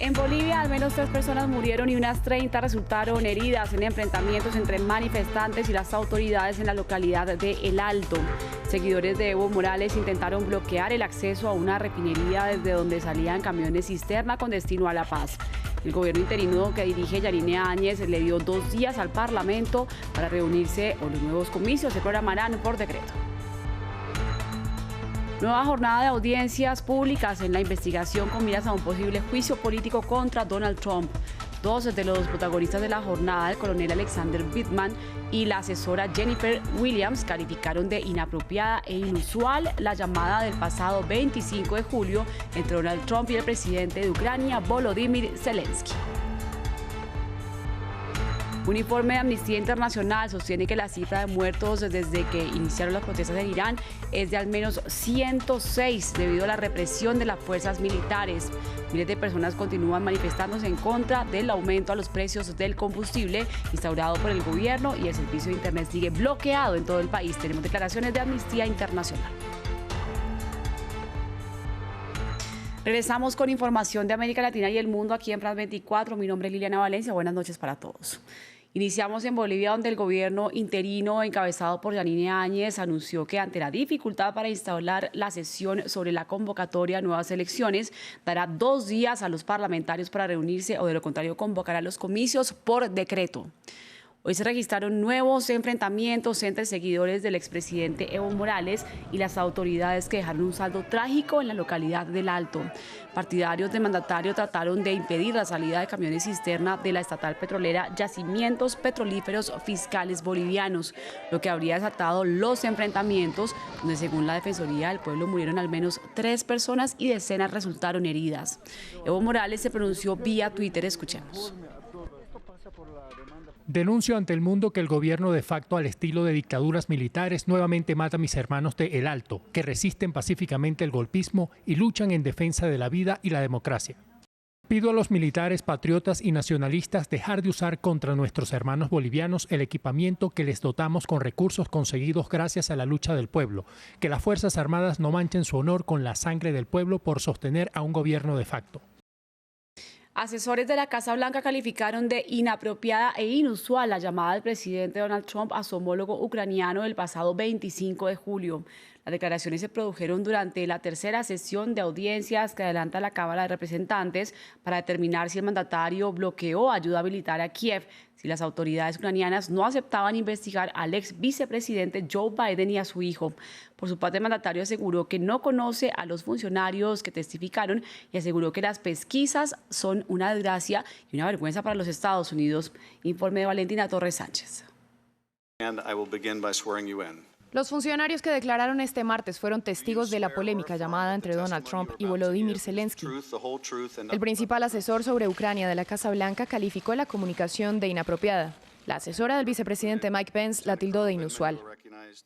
En Bolivia, al menos 3 personas murieron y unas 30 resultaron heridas en enfrentamientos entre manifestantes y las autoridades en la localidad de El Alto. Seguidores de Evo Morales intentaron bloquear el acceso a una refinería desde donde salían camiones cisterna con destino a La Paz. El gobierno interino que dirige Yanine Áñez le dio 2 días al Parlamento para reunirse o los nuevos comicios se programarán por decreto. Nueva jornada de audiencias públicas en la investigación con miras a un posible juicio político contra Donald Trump. 2 de los protagonistas de la jornada, el coronel Alexander Vindman y la asesora Jennifer Williams, calificaron de inapropiada e inusual la llamada del pasado 25 de julio entre Donald Trump y el presidente de Ucrania, Volodymyr Zelensky. Un informe de Amnistía Internacional sostiene que la cifra de muertos desde que iniciaron las protestas en Irán es de al menos 106 debido a la represión de las fuerzas militares. Miles de personas continúan manifestándose en contra del aumento a los precios del combustible instaurado por el gobierno y el servicio de Internet sigue bloqueado en todo el país. Tenemos declaraciones de Amnistía Internacional. Regresamos con información de América Latina y el mundo aquí en France 24. Mi nombre es Liliana Valencia. Buenas noches para todos. Iniciamos en Bolivia, donde el gobierno interino encabezado por Yanine Áñez anunció que ante la dificultad para instaurar la sesión sobre la convocatoria a nuevas elecciones, dará 2 días a los parlamentarios para reunirse o de lo contrario convocará los comicios por decreto. Hoy se registraron nuevos enfrentamientos entre seguidores del expresidente Evo Morales y las autoridades que dejaron un saldo trágico en la localidad del Alto. Partidarios del mandatario trataron de impedir la salida de camiones cisterna de la estatal petrolera Yacimientos Petrolíferos Fiscales Bolivianos, lo que habría desatado los enfrentamientos, donde según la Defensoría del Pueblo murieron al menos 3 personas y decenas resultaron heridas. Evo Morales se pronunció vía Twitter, escuchemos. Denuncio ante el mundo que el gobierno de facto al estilo de dictaduras militares nuevamente mata a mis hermanos de El Alto, que resisten pacíficamente el golpismo y luchan en defensa de la vida y la democracia. Pido a los militares, patriotas y nacionalistas dejar de usar contra nuestros hermanos bolivianos el equipamiento que les dotamos con recursos conseguidos gracias a la lucha del pueblo, que las Fuerzas Armadas no manchen su honor con la sangre del pueblo por sostener a un gobierno de facto. Asesores de la Casa Blanca calificaron de inapropiada e inusual la llamada del presidente Donald Trump a su homólogo ucraniano el pasado 25 de julio. Las declaraciones se produjeron durante la tercera sesión de audiencias que adelanta la Cámara de Representantes para determinar si el mandatario bloqueó ayuda militar a Kiev, si las autoridades ucranianas no aceptaban investigar al ex vicepresidente Joe Biden y a su hijo. Por su parte, el mandatario aseguró que no conoce a los funcionarios que testificaron y aseguró que las pesquisas son una desgracia y una vergüenza para los Estados Unidos. Informe de Valentina Torres Sánchez. Los funcionarios que declararon este martes fueron testigos de la polémica llamada entre Donald Trump y Volodymyr Zelensky. El principal asesor sobre Ucrania de la Casa Blanca calificó la comunicación de inapropiada. La asesora del vicepresidente Mike Pence la tildó de inusual.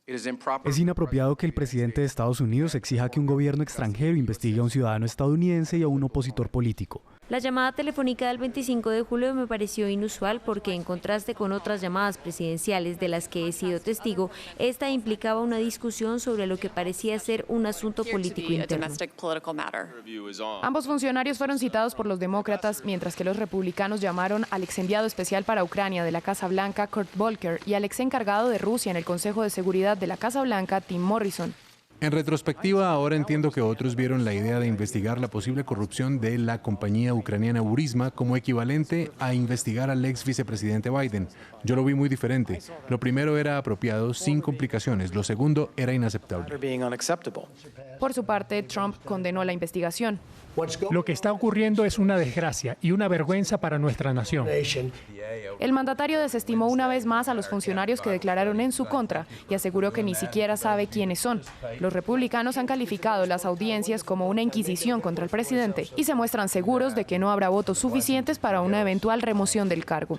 Es inapropiado que el presidente de Estados Unidos exija que un gobierno extranjero investigue a un ciudadano estadounidense y a un opositor político. La llamada telefónica del 25 de julio me pareció inusual porque, en contraste con otras llamadas presidenciales de las que he sido testigo, esta implicaba una discusión sobre lo que parecía ser un asunto político interno. Ambos funcionarios fueron citados por los demócratas, mientras que los republicanos llamaron al ex enviado especial para Ucrania de la Casa Blanca, Kurt Volker, y al ex encargado de Rusia en el Consejo de Seguridad de la Casa Blanca, Tim Morrison. En retrospectiva, ahora entiendo que otros vieron la idea de investigar la posible corrupción de la compañía ucraniana Burisma como equivalente a investigar al ex vicepresidente Biden. Yo lo vi muy diferente. Lo primero era apropiado, sin complicaciones. Lo segundo era inaceptable. Por su parte, Trump condenó la investigación. Lo que está ocurriendo es una desgracia y una vergüenza para nuestra nación. El mandatario desestimó una vez más a los funcionarios que declararon en su contra y aseguró que ni siquiera sabe quiénes son. Los republicanos han calificado las audiencias como una inquisición contra el presidente y se muestran seguros de que no habrá votos suficientes para una eventual remoción del cargo.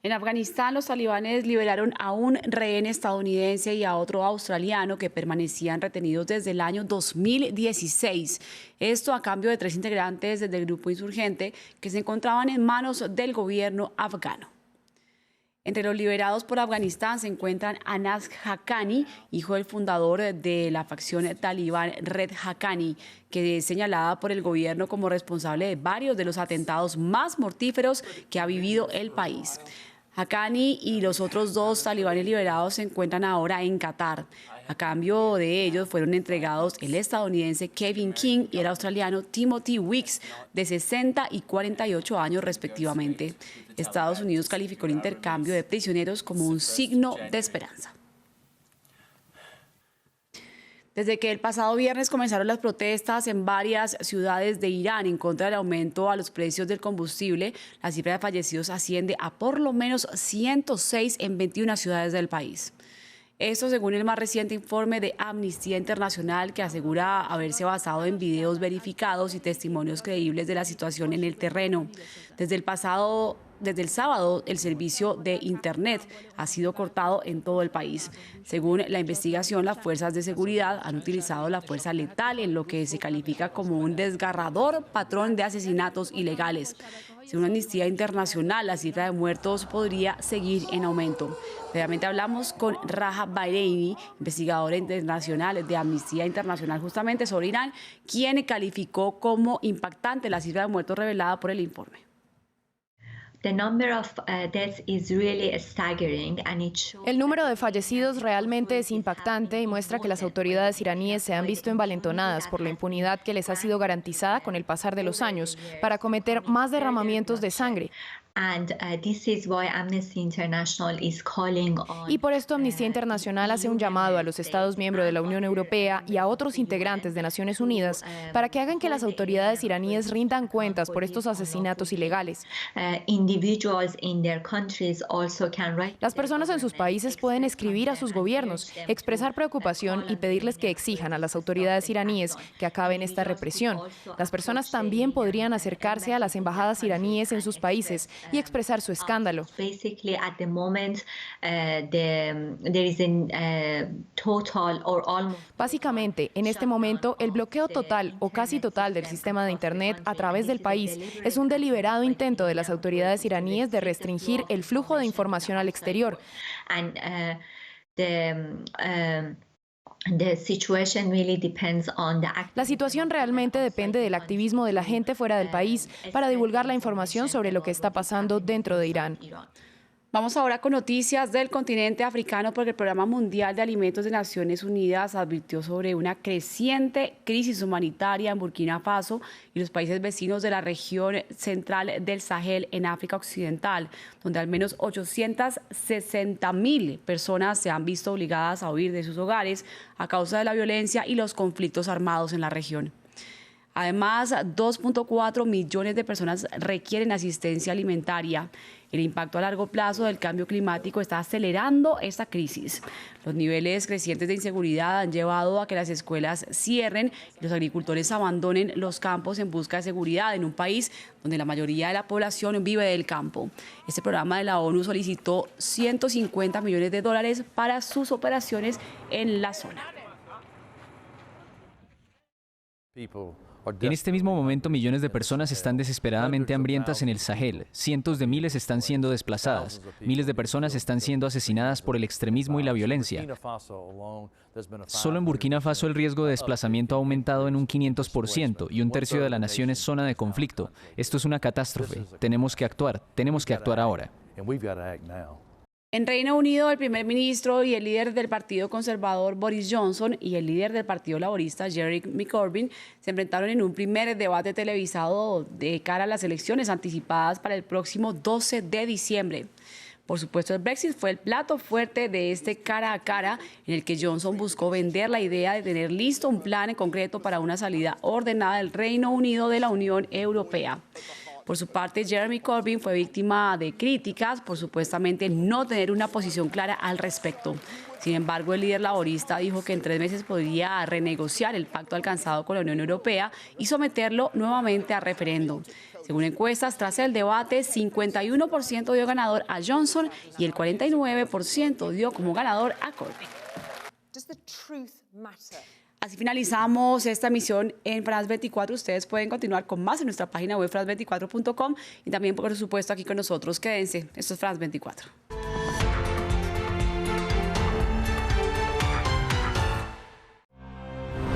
En Afganistán, los talibanes liberaron a un rehén estadounidense y a otro australiano que permanecían retenidos desde el año 2016. Esto a cambio de 3 integrantes del grupo insurgente que se encontraban en manos del gobierno afgano. Entre los liberados por Afganistán se encuentran Anas Haqqani, hijo del fundador de la facción talibán Red Haqqani, que es señalada por el gobierno como responsable de varios de los atentados más mortíferos que ha vivido el país. Haqqani y los otros 2 talibanes liberados se encuentran ahora en Qatar. A cambio de ellos fueron entregados el estadounidense Kevin King y el australiano Timothy Weeks, de 60 y 48 años respectivamente. Estados Unidos calificó el intercambio de prisioneros como un signo de esperanza. Desde que el pasado viernes comenzaron las protestas en varias ciudades de Irán en contra del aumento a los precios del combustible, la cifra de fallecidos asciende a por lo menos 106 en 21 ciudades del país. Esto según el más reciente informe de Amnistía Internacional, que asegura haberse basado en videos verificados y testimonios creíbles de la situación en el terreno. Desde el sábado, el servicio de Internet ha sido cortado en todo el país. Según la investigación, las fuerzas de seguridad han utilizado la fuerza letal en lo que se califica como un desgarrador patrón de asesinatos ilegales. Según Amnistía Internacional, la cifra de muertos podría seguir en aumento. Previamente hablamos con Raja Bahreini, investigadora internacional de Amnistía Internacional justamente sobre Irán, quien calificó como impactante la cifra de muertos revelada por el informe. El número de fallecidos realmente es impactante y muestra que las autoridades iraníes se han visto envalentonadas por la impunidad que les ha sido garantizada con el pasar de los años para cometer más derramamientos de sangre. Y por esto Amnistía Internacional hace un llamado a los Estados miembros de la Unión Europea y a otros integrantes de Naciones Unidas para que hagan que las autoridades iraníes rindan cuentas por estos asesinatos ilegales. Las personas en sus países pueden escribir a sus gobiernos, expresar preocupación y pedirles que exijan a las autoridades iraníes que acaben esta represión. Las personas también podrían acercarse a las embajadas iraníes en sus países y expresar su escándalo. Básicamente, en este momento, el bloqueo total o casi total del sistema de Internet a través del país es un deliberado intento de las autoridades iraníes de restringir el flujo de información al exterior. La situación realmente depende del activismo de la gente fuera del país para divulgar la información sobre lo que está pasando dentro de Irán. Vamos ahora con noticias del continente africano, porque el Programa Mundial de Alimentos de Naciones Unidas advirtió sobre una creciente crisis humanitaria en Burkina Faso y los países vecinos de la región central del Sahel en África Occidental, donde al menos 860.000 personas se han visto obligadas a huir de sus hogares a causa de la violencia y los conflictos armados en la región. Además, 2.4 millones de personas requieren asistencia alimentaria. El impacto a largo plazo del cambio climático está acelerando esta crisis. Los niveles crecientes de inseguridad han llevado a que las escuelas cierren y los agricultores abandonen los campos en busca de seguridad en un país donde la mayoría de la población vive del campo. Este programa de la ONU solicitó $150 millones para sus operaciones en la zona. En este mismo momento, millones de personas están desesperadamente hambrientas en el Sahel. Cientos de miles están siendo desplazadas. Miles de personas están siendo asesinadas por el extremismo y la violencia. Solo en Burkina Faso el riesgo de desplazamiento ha aumentado en un 500% y un tercio de la nación es zona de conflicto. Esto es una catástrofe. Tenemos que actuar ahora. En Reino Unido, el primer ministro y el líder del Partido Conservador Boris Johnson y el líder del Partido Laborista Jeremy Corbyn se enfrentaron en un primer debate televisado de cara a las elecciones anticipadas para el próximo 12 de diciembre. Por supuesto, el Brexit fue el plato fuerte de este cara a cara, en el que Johnson buscó vender la idea de tener listo un plan en concreto para una salida ordenada del Reino Unido de la Unión Europea. Por su parte, Jeremy Corbyn fue víctima de críticas por supuestamente no tener una posición clara al respecto. Sin embargo, el líder laborista dijo que en 3 meses podría renegociar el pacto alcanzado con la Unión Europea y someterlo nuevamente a referéndum. Según encuestas, tras el debate, 51% dio ganador a Johnson y el 49% dio como ganador a Corbyn. Así finalizamos esta emisión en France 24. Ustedes pueden continuar con más en nuestra página web france24.com y también, por supuesto, aquí con nosotros. Quédense. Esto es France 24.